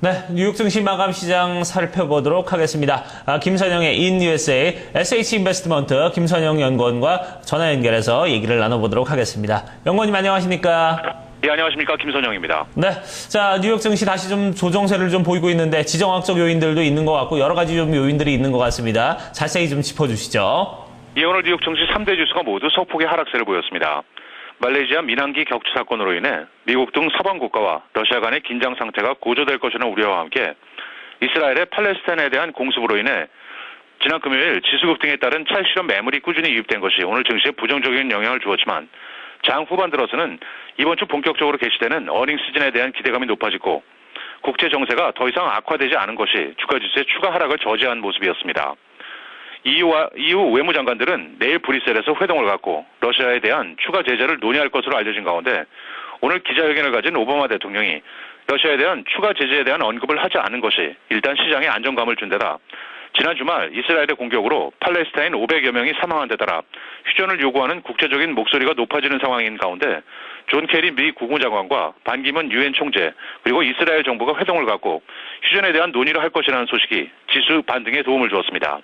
네, 뉴욕 증시 마감 시장 살펴보도록 하겠습니다. 김선영의 인USA SH인베스트먼트 김선영 연구원과 전화 연결해서 얘기를 나눠보도록 하겠습니다. 연구원님 안녕하십니까? 네, 안녕하십니까. 김선영입니다. 네, 자 뉴욕 증시 다시 좀 조정세를 좀 보이고 있는데 지정학적 요인들도 있는 것 같고 여러 가지 좀 요인들이 있는 것 같습니다. 자세히 좀 짚어주시죠. 예, 오늘 뉴욕 증시 3대 지수가 모두 소폭의 하락세를 보였습니다. 말레이시아 민항기 격추 사건으로 인해 미국 등 서방 국가와 러시아 간의 긴장 상태가 고조될 것이라는 우려와 함께 이스라엘의 팔레스타인에 대한 공습으로 인해 지난 금요일 지수 급등에 따른 찰실현 매물이 꾸준히 유입된 것이 오늘 증시에 부정적인 영향을 주었지만 장 후반 들어서는 이번 주 본격적으로 개시되는 어닝 시즌에 대한 기대감이 높아지고 국제 정세가 더 이상 악화되지 않은 것이 주가 지수의 추가 하락을 저지한 모습이었습니다. 이후 외무장관들은 내일 브뤼셀에서 회동을 갖고 러시아에 대한 추가 제재를 논의할 것으로 알려진 가운데 오늘 기자회견을 가진 오바마 대통령이 러시아에 대한 추가 제재에 대한 언급을 하지 않은 것이 일단 시장에 안정감을 준 데다 지난 주말 이스라엘의 공격으로 팔레스타인 500여 명이 사망한 데 따라 휴전을 요구하는 국제적인 목소리가 높아지는 상황인 가운데 존 케리 미 국무장관과 반기문 유엔 총재 그리고 이스라엘 정부가 회동을 갖고 휴전에 대한 논의를 할 것이라는 소식이 지수 반등에 도움을 주었습니다.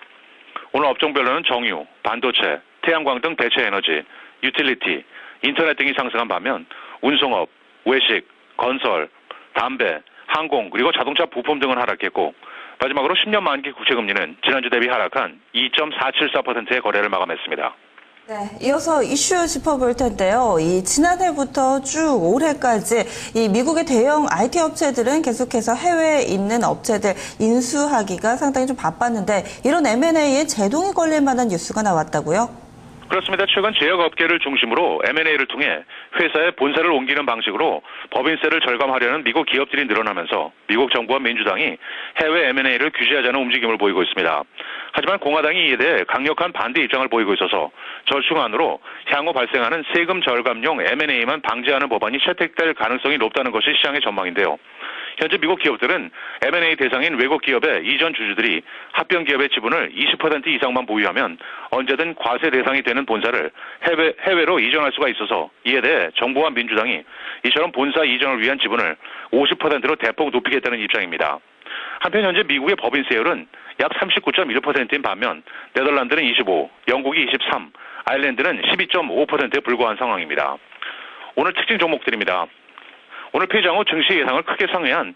오늘 업종별로는 정유, 반도체, 태양광 등 대체 에너지, 유틸리티, 인터넷 등이 상승한 반면 운송업, 외식, 건설, 담배, 항공 그리고 자동차 부품 등은 하락했고 마지막으로 10년 만기 국채금리는 지난주 대비 하락한 2.474%의 거래를 마감했습니다. 네, 이어서 이슈 짚어볼 텐데요. 지난해부터 쭉 올해까지 미국의 대형 IT 업체들은 계속해서 해외에 있는 업체들 인수하기가 상당히 좀 바빴는데 이런 M&A에 제동이 걸릴 만한 뉴스가 나왔다고요? 그렇습니다. 최근 제약업계를 중심으로 M&A를 통해 회사의 본사를 옮기는 방식으로 법인세를 절감하려는 미국 기업들이 늘어나면서 미국 정부와 민주당이 해외 M&A를 규제하자는 움직임을 보이고 있습니다. 하지만 공화당이 이에 대해 강력한 반대 입장을 보이고 있어서 절충안으로 향후 발생하는 세금 절감용 M&A만 방지하는 법안이 채택될 가능성이 높다는 것이 시장의 전망인데요. 현재 미국 기업들은 M&A 대상인 외국 기업의 이전 주주들이 합병 기업의 지분을 20% 이상만 보유하면 언제든 과세 대상이 되는 본사를 해외로 이전할 수가 있어서 이에 대해 정부와 민주당이 이처럼 본사 이전을 위한 지분을 50%로 대폭 높이겠다는 입장입니다. 한편 현재 미국의 법인세율은 약 39.1%인 반면 네덜란드는 25, 영국이 23, 아일랜드는 12.5%에 불과한 상황입니다. 오늘 특징 종목들입니다. 오늘 폐장 후 증시 예상을 크게 상회한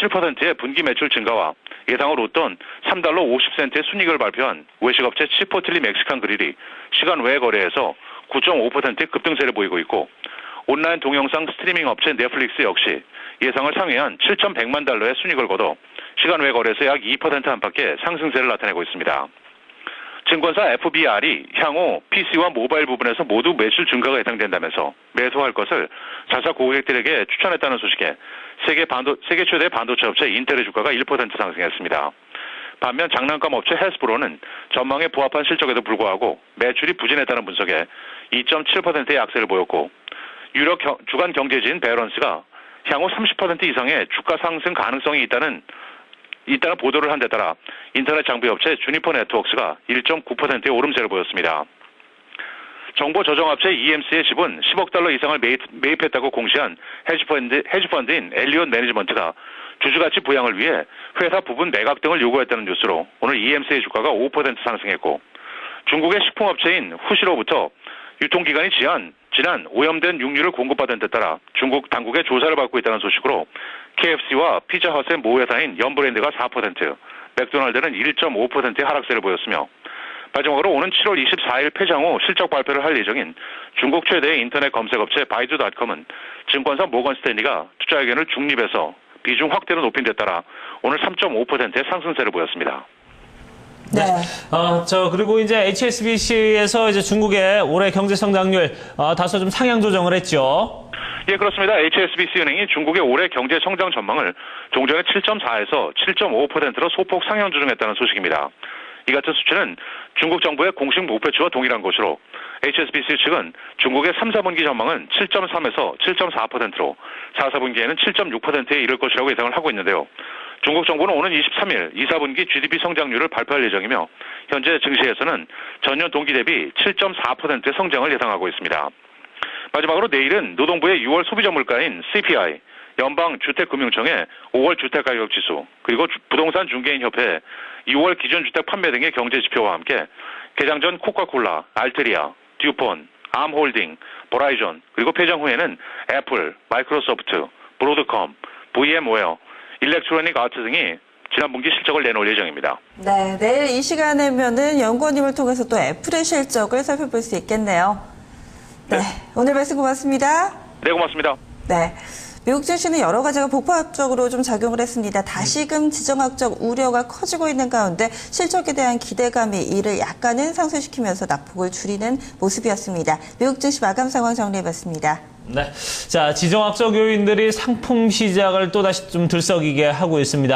17%의 분기 매출 증가와 예상으로 웃던 3달러 50센트의 순이익을 발표한 외식업체 치포틀리 멕시칸 그릴이 시간 외 거래에서 9.5%의 급등세를 보이고 있고 온라인 동영상 스트리밍 업체 넷플릭스 역시 예상을 상회한 7,100만 달러의 순이익을 거둬 시간 외 거래에서 약 2% 안팎의 상승세를 나타내고 있습니다. 증권사 FBR이 향후 PC와 모바일 부분에서 모두 매출 증가가 예상된다면서 매수할 것을 자사 고객들에게 추천했다는 소식에 세계 최대 반도체 업체 인텔의 주가가 1% 상승했습니다. 반면 장난감 업체 헬스브로는 전망에 부합한 실적에도 불구하고 매출이 부진했다는 분석에 2.7%의 약세를 보였고 유럽 주간 경제지인 베런스가 향후 30% 이상의 주가 상승 가능성이 있다는 보도를 한 데 따라 인터넷 장비 업체 주니퍼 네트워크스가 1.9%의 오름세를 보였습니다. 정보 조정업체 EMC의 지분 10억 달러 이상을 매입했다고 공시한 헤지펀드인 엘리엇 매니지먼트가 주주가치 부양을 위해 회사 부분 매각 등을 요구했다는 뉴스로 오늘 EMC의 주가가 5% 상승했고 중국의 식품업체인 후시로부터 유통기간이 지난 오염된 육류를 공급받은 데 따라 중국 당국의 조사를 받고 있다는 소식으로 KFC와 피자헛의 모회사인 연브랜드가 4%, 맥도날드는 1.5%의 하락세를 보였으며 마지막으로 오는 7월 24일 폐장 후 실적 발표를 할 예정인 중국 최대의 인터넷 검색업체 바이두닷컴은 증권사 모건스탠리가 투자 의견을 중립해서 비중 확대로 높인 데 따라 오늘 3.5%의 상승세를 보였습니다. 네. 그리고 이제 HSBC에서 이제 중국의 올해 경제 성장률 다소 좀 상향 조정을 했죠. 예, 그렇습니다. HSBC은행이 중국의 올해 경제 성장 전망을 종전의 7.4에서 7.5%로 소폭 상향 조정했다는 소식입니다. 이 같은 수치는 중국 정부의 공식 목표치와 동일한 것으로 HSBC 측은 중국의 3, 4분기 전망은 7.3에서 7.4%로 4, 4분기에는 7.6%에 이를 것이라고 예상을 하고 있는데요. 중국 정부는 오는 23일 2, 4분기 GDP 성장률을 발표할 예정이며 현재 증시에서는 전년 동기 대비 7.4%의 성장을 예상하고 있습니다. 마지막으로 내일은 노동부의 6월 소비자 물가인 CPI, 연방주택금융청의 5월 주택가격지수, 그리고 부동산 중개인협회 2월 기준주택 판매 등의 경제지표와 함께 개장 전 코카콜라, 알테리아, 듀폰, 암홀딩, 버라이전, 그리고 폐장 후에는 애플, 마이크로소프트, 브로드컴, VM웨어, 일렉트로닉 아트 등이 지난 분기 실적을 내놓을 예정입니다. 네, 내일 이 시간에면은 연구원님을 통해서 또 애플의 실적을 살펴볼 수 있겠네요. 네, 오늘 말씀 고맙습니다. 네, 고맙습니다. 네. 미국 증시는 여러 가지가 복합적으로 좀 작용을 했습니다. 다시금 지정학적 우려가 커지고 있는 가운데 실적에 대한 기대감이 이를 약간은 상쇄시키면서 낙폭을 줄이는 모습이었습니다. 미국 증시 마감 상황 정리해봤습니다. 네. 자, 지정학적 요인들이 상품 시장을 또다시 좀 들썩이게 하고 있습니다.